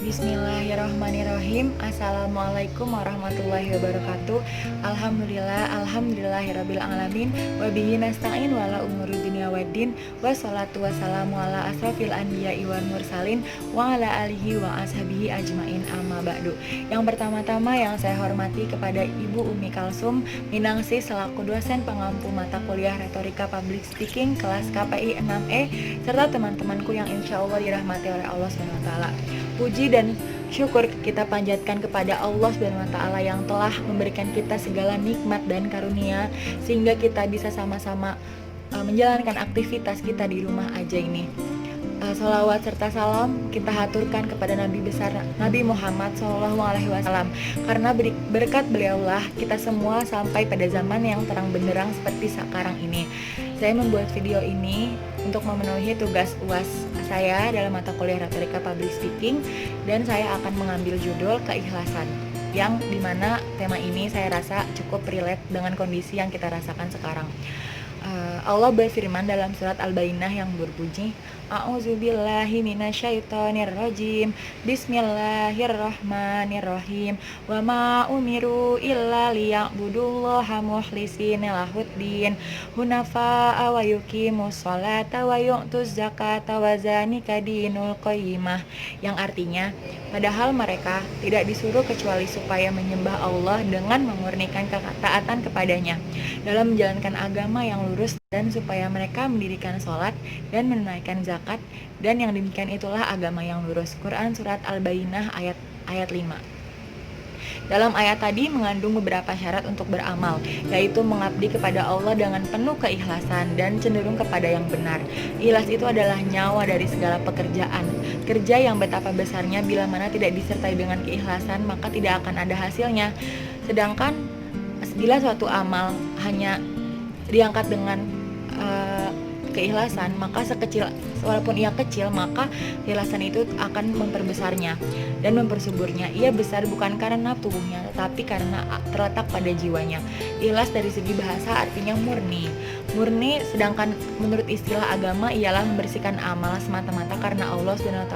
Bismillahirrahmanirrahim. Assalamualaikum warahmatullahi wabarakatuh. Alhamdulillahirrabbilalamin. Wabihi nasta'in wala umuri dunia waddin. Wassalatu wassalamu ala asrafil anbiya'i wal mursalin wa ala alihi wa ashabihi ajmain, amma ba'du. Yang pertama-tama yang saya hormati kepada Ibu Umi Kalsum Minangsi selaku dosen pengampu mata kuliah Retorika Public Speaking kelas KPI 6E, serta teman-temanku yang insya Allah dirahmati oleh Allah SWT. Puji dan syukur kita panjatkan kepada Allah SWT yang telah memberikan kita segala nikmat dan karunia sehingga kita bisa sama-sama menjalankan aktivitas kita di rumah aja ini. Salawat serta salam kita haturkan kepada Nabi besar Nabi Muhammad SAW, karena berkat beliaulah kita semua sampai pada zaman yang terang benderang seperti sekarang ini. Saya membuat video ini untuk memenuhi tugas UAS saya dalam mata kuliah Retorika Public Speaking, dan saya akan mengambil judul keikhlasan, yang dimana tema ini saya rasa cukup relate dengan kondisi yang kita rasakan sekarang. Allah berfirman dalam surat Al-Bayyinah yang berbunyi, A'udzubillahi minasyaitonirrajim. Bismillahirrahmanirrahim. Wa ma umiru illa liya'budullaha mukhlishina lahuddin hunafa'a wa yuqimus sholata wa yu'tuz zakata wa zalika dinul qayyimah. Yang artinya, padahal mereka tidak disuruh kecuali supaya menyembah Allah dengan memurnikan ketaatan kepadanya dalam menjalankan agama yang lurus, dan supaya mereka mendirikan sholat dan menunaikan zakat, dan yang demikian itulah agama yang lurus. Quran Surat Al-Bayyinah ayat 5. Dalam ayat tadi mengandung beberapa syarat untuk beramal, yaitu mengabdi kepada Allah dengan penuh keikhlasan dan cenderung kepada yang benar. Ikhlas itu adalah nyawa dari segala pekerjaan. Kerja yang betapa besarnya bila mana tidak disertai dengan keikhlasan, maka tidak akan ada hasilnya. Sedangkan bila suatu amal hanya diangkat dengan keikhlasan, maka walaupun ia kecil, maka keikhlasan itu akan memperbesarnya dan mempersuburnya. Ia besar bukan karena tubuhnya, tetapi karena terletak pada jiwanya. Ikhlas dari segi bahasa artinya murni, sedangkan menurut istilah agama ialah membersihkan amal semata-mata karena Allah SWT.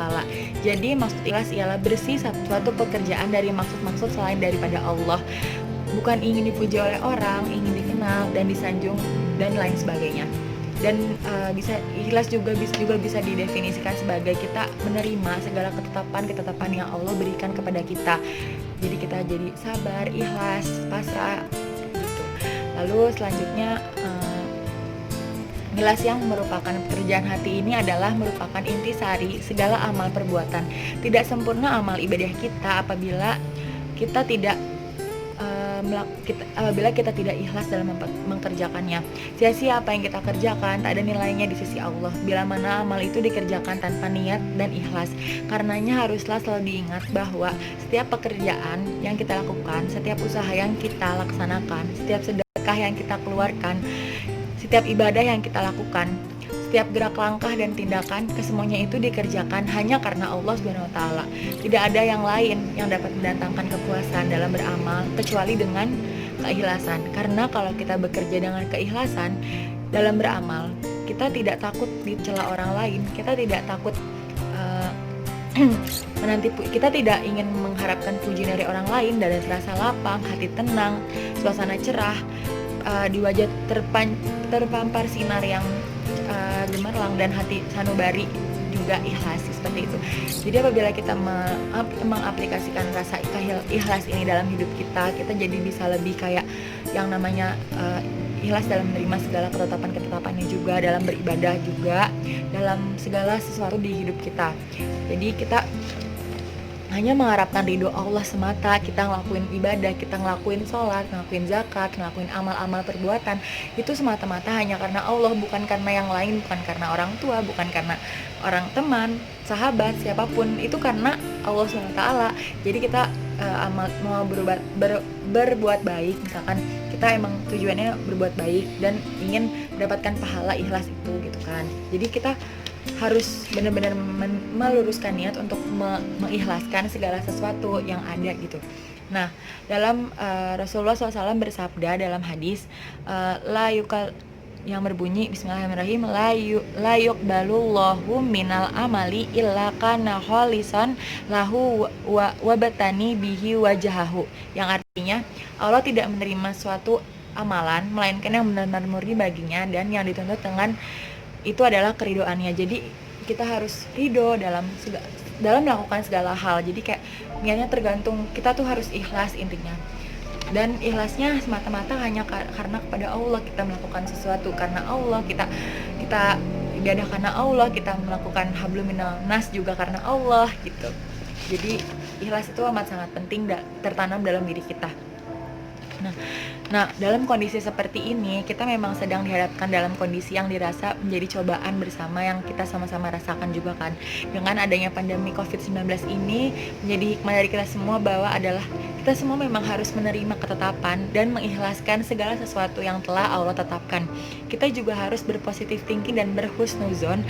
Jadi maksud ikhlas ialah bersih suatu pekerjaan dari maksud-maksud selain daripada Allah, bukan ingin dipuji oleh orang, ingin dikenal dan disanjung dan lain sebagainya. Dan ikhlas juga bisa didefinisikan sebagai kita menerima segala ketetapan yang Allah berikan kepada kita. Jadi kita jadi sabar, ikhlas, pasrah gitu. Lalu selanjutnya, ikhlas yang merupakan pekerjaan hati ini adalah merupakan intisari segala amal perbuatan. Tidak sempurna amal ibadah kita apabila kita tidak ikhlas dalam mengerjakannya. Sia-sia apa yang kita kerjakan, tak ada nilainya di sisi Allah bila mana amal itu dikerjakan tanpa niat dan ikhlas. Karenanya haruslah selalu diingat bahwa setiap pekerjaan yang kita lakukan, setiap usaha yang kita laksanakan, setiap sedekah yang kita keluarkan, setiap ibadah yang kita lakukan, setiap gerak langkah dan tindakan, kesemuanya itu dikerjakan hanya karena Allah SWT. Tidak ada yang lain yang dapat mendatangkan kepuasan dalam beramal kecuali dengan keikhlasan. Karena kalau kita bekerja dengan keikhlasan dalam beramal, kita tidak takut dicela orang lain, kita tidak takut kita tidak ingin mengharapkan puji dari orang lain, dan terasa lapang, hati tenang, suasana cerah, di wajah terpampar sinar yang gemerlang, dan hati sanubari juga ikhlas, seperti itu. Jadi apabila kita mengaplikasikan rasa ikhlas ini dalam hidup kita jadi bisa lebih kayak yang namanya ikhlas dalam menerima segala ketetapan-ketetapannya juga, dalam beribadah juga, dalam segala sesuatu di hidup kita. Jadi kita hanya mengharapkan ridho Allah semata, kita ngelakuin ibadah, kita ngelakuin sholat, ngelakuin zakat, ngelakuin amal-amal perbuatan, itu semata-mata hanya karena Allah, bukan karena yang lain, bukan karena orang tua, bukan karena orang teman, sahabat, siapapun, itu karena Allah SWT. Jadi kita mau berbuat baik, misalkan kita emang tujuannya berbuat baik dan ingin mendapatkan pahala ikhlas itu gitu kan. Jadi kita harus benar-benar meluruskan niat untuk mengikhlaskan segala sesuatu yang ada gitu. Nah, dalam Rasulullah SAW bersabda dalam hadis, yang berbunyi Bismillahirrahmanirrahim, la yuqbalullahu minal amali illa kana kholisan lahu wabatani bihi wajahahu, yang artinya Allah tidak menerima suatu amalan melainkan yang benar-benar murni baginya dan yang dituntut dengan itu adalah keridoannya. Jadi kita harus ridho dalam melakukan segala hal. Jadi kayak niatnya tergantung, kita tuh harus ikhlas intinya. Dan ikhlasnya semata-mata hanya karena kepada Allah kita melakukan sesuatu, karena Allah kita ibadah karena Allah, kita melakukan hablum minal nas juga karena Allah gitu. Jadi ikhlas itu amat sangat penting tertanam dalam diri kita. Nah, dalam kondisi seperti ini, kita memang sedang dihadapkan dalam kondisi yang dirasa menjadi cobaan bersama yang kita sama-sama rasakan juga kan. Dengan adanya pandemi COVID-19 ini, menjadi hikmah dari kita semua bahwa adalah kita semua memang harus menerima ketetapan dan mengikhlaskan segala sesuatu yang telah Allah tetapkan. Kita juga harus berpositif thinking dan berhusnuzon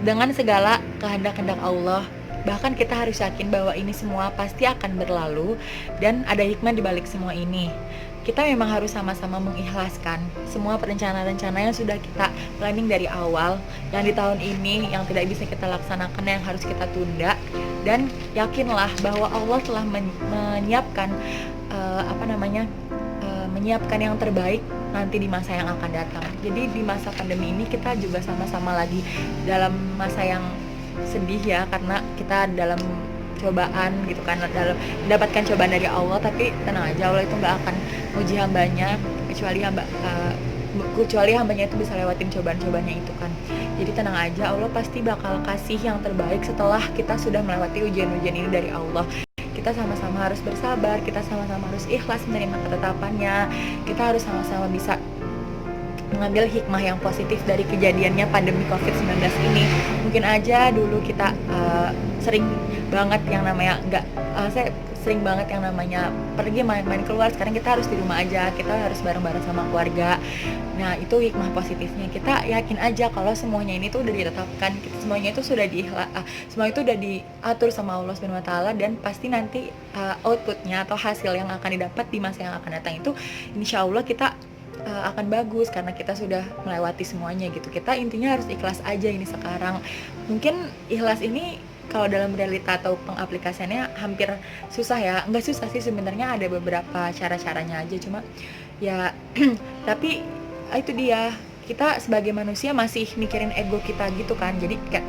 dengan segala kehendak-kehendak Allah. Bahkan kita harus yakin bahwa ini semua pasti akan berlalu dan ada hikmah di balik semua ini. Kita memang harus sama-sama mengikhlaskan semua rencana-rencana yang sudah kita planning dari awal, yang di tahun ini yang tidak bisa kita laksanakan, yang harus kita tunda. Dan yakinlah bahwa Allah telah menyiapkan menyiapkan yang terbaik nanti di masa yang akan datang. Jadi di masa pandemi ini kita juga sama-sama lagi dalam masa yang sedih ya, karena kita dalam cobaan gitu kan, dalam mendapatkan cobaan dari Allah. Tapi tenang aja, Allah itu nggak akan uji hambanya kecuali hambanya itu bisa lewatin cobaan-cobaannya itu kan. Jadi tenang aja, Allah pasti bakal kasih yang terbaik setelah kita sudah melewati ujian-ujian ini dari Allah. Kita sama-sama harus bersabar, kita sama-sama harus ikhlas menerima ketetapannya, kita harus sama-sama bisa mengambil hikmah yang positif dari kejadiannya pandemi COVID-19 ini. Mungkin aja dulu kita sering banget yang namanya saya sering banget yang namanya pergi main-main keluar. Sekarang kita harus di rumah aja, kita harus bareng-bareng sama keluarga. Nah, itu hikmah positifnya. Kita yakin aja kalau semuanya ini tuh udah ditetapkan, semuanya itu sudah semua itu udah diatur sama Allah Subhanahu wa taala, dan pasti nanti outputnya atau hasil yang akan didapat di masa yang akan datang itu insya Allah kita akan bagus karena kita sudah melewati semuanya gitu. Kita intinya harus ikhlas aja ini sekarang. Mungkin ikhlas ini kalau dalam realita atau pengaplikasiannya hampir susah ya. Nggak susah sih sebenarnya, ada beberapa cara-caranya aja, cuma ya tapi itu dia, kita sebagai manusia masih mikirin ego kita gitu kan. Jadi kayak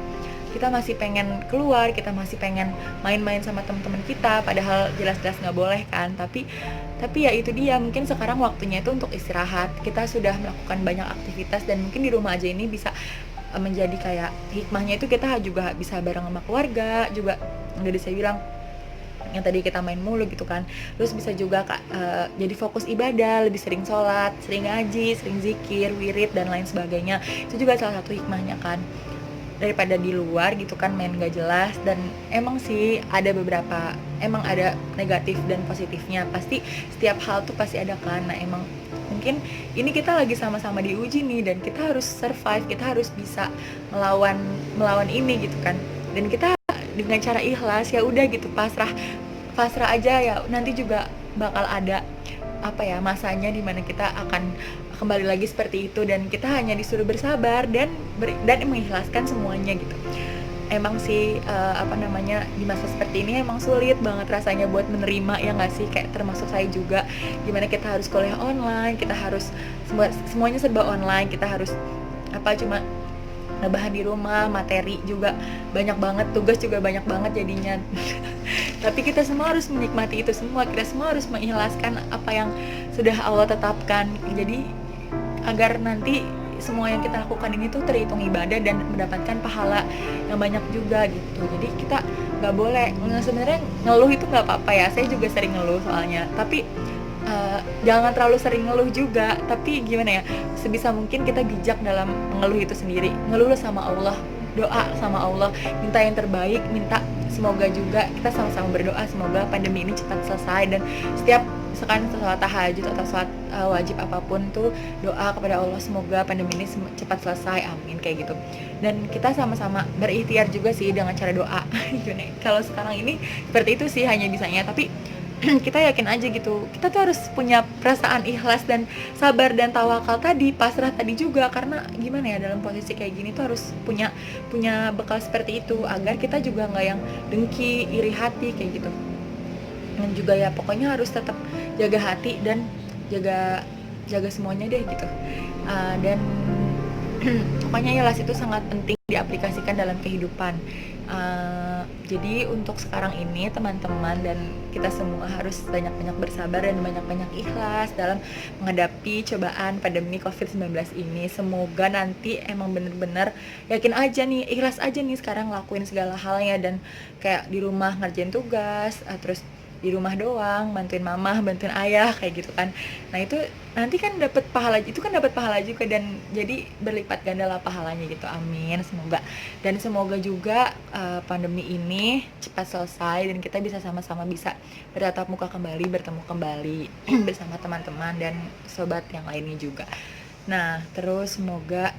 kita masih pengen keluar, kita masih pengen main-main sama teman-teman kita, padahal jelas-jelas nggak boleh kan. Tapi ya itu dia, mungkin sekarang waktunya itu untuk istirahat. Kita sudah melakukan banyak aktivitas dan mungkin di rumah aja ini bisa menjadi kayak hikmahnya itu kita juga bisa bareng sama keluarga juga. Nggak bisa bilang yang tadi kita main mulu gitu kan. Terus bisa juga jadi fokus ibadah, lebih sering sholat, sering ngaji, sering zikir, wirid dan lain sebagainya. Itu juga salah satu hikmahnya kan, daripada di luar gitu kan main gak jelas. Dan emang sih ada beberapa, emang ada negatif dan positifnya, pasti setiap hal tuh pasti ada kan. Nah emang mungkin ini kita lagi sama-sama diuji nih, dan kita harus survive, kita harus bisa melawan ini gitu kan. Dan kita dengan cara ikhlas, ya udah gitu, pasrah aja ya, nanti juga bakal ada masanya dimana kita akan kembali lagi seperti itu, dan kita hanya disuruh bersabar dan mengikhlaskan semuanya gitu. Emang sih di masa seperti ini emang sulit banget rasanya buat menerima, ya nggak sih, kayak termasuk saya juga, gimana kita harus kuliah online, kita harus semuanya serba online, kita harus cuma ngebahan di rumah, materi juga banyak banget, tugas juga banyak banget jadinya. Tapi kita semua harus menikmati itu semua, kita semua harus mengikhlaskan apa yang sudah Allah tetapkan. Jadi agar nanti semua yang kita lakukan ini tuh terhitung ibadah dan mendapatkan pahala yang banyak juga gitu. Jadi kita nggak boleh, sebenarnya ngeluh itu nggak apa-apa ya, saya juga sering ngeluh soalnya, tapi jangan terlalu sering ngeluh juga. Tapi gimana ya, sebisa mungkin kita bijak dalam mengeluh itu sendiri. Ngeluh sama Allah, doa sama Allah, minta yang terbaik, minta semoga juga kita sama-sama berdoa semoga pandemi ini cepat selesai. Dan setiap misalkan sholat tahajud atau sholat wajib apapun tuh doa kepada Allah semoga pandemi ini cepat selesai, amin, kayak gitu. Dan kita sama-sama berikhtiar juga sih dengan cara doa. Kalau sekarang ini seperti itu sih hanya bisanya, tapi kita yakin aja gitu, kita tuh harus punya perasaan ikhlas dan sabar dan tawakal tadi, pasrah tadi juga. Karena gimana ya, dalam posisi kayak gini tuh harus punya punya bekal seperti itu agar kita juga nggak yang dengki, iri hati kayak gitu. Dan juga ya pokoknya harus tetap jaga hati dan jaga jaga semuanya deh gitu. Dan pokoknya ikhlas itu sangat penting diaplikasikan dalam kehidupan. Jadi untuk sekarang ini teman-teman dan kita semua harus banyak-banyak bersabar dan banyak-banyak ikhlas dalam menghadapi cobaan pandemi COVID-19 ini. Semoga nanti emang bener-bener yakin aja nih, ikhlas aja nih sekarang lakuin segala halnya, dan kayak di rumah ngerjain tugas, terus di rumah doang, bantuin mama, bantuin ayah kayak gitu kan. Nah itu nanti kan dapat pahala, itu kan dapat pahala juga, dan jadi berlipat ganda lah pahalanya gitu. Amin, semoga. Dan semoga juga pandemi ini cepat selesai dan kita bisa sama-sama bisa bertatap muka kembali, bertemu kembali bersama teman-teman dan sobat yang lainnya juga. Nah terus semoga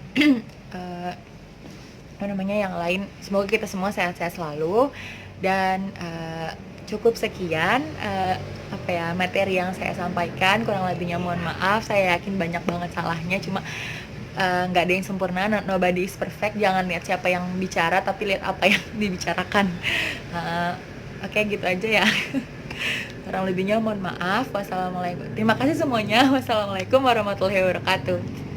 apa namanya yang lain, semoga kita semua sehat-sehat selalu. Dan cukup sekian apa ya materi yang saya sampaikan, kurang lebihnya mohon maaf. Saya yakin banyak banget salahnya, cuma nggak ada yang sempurna, nobody is perfect. Jangan lihat siapa yang bicara, tapi lihat apa yang dibicarakan. Oke, gitu aja ya. Kurang lebihnya mohon maaf. Wassalamualaikum. Terima kasih semuanya. Wassalamualaikum warahmatullahi wabarakatuh.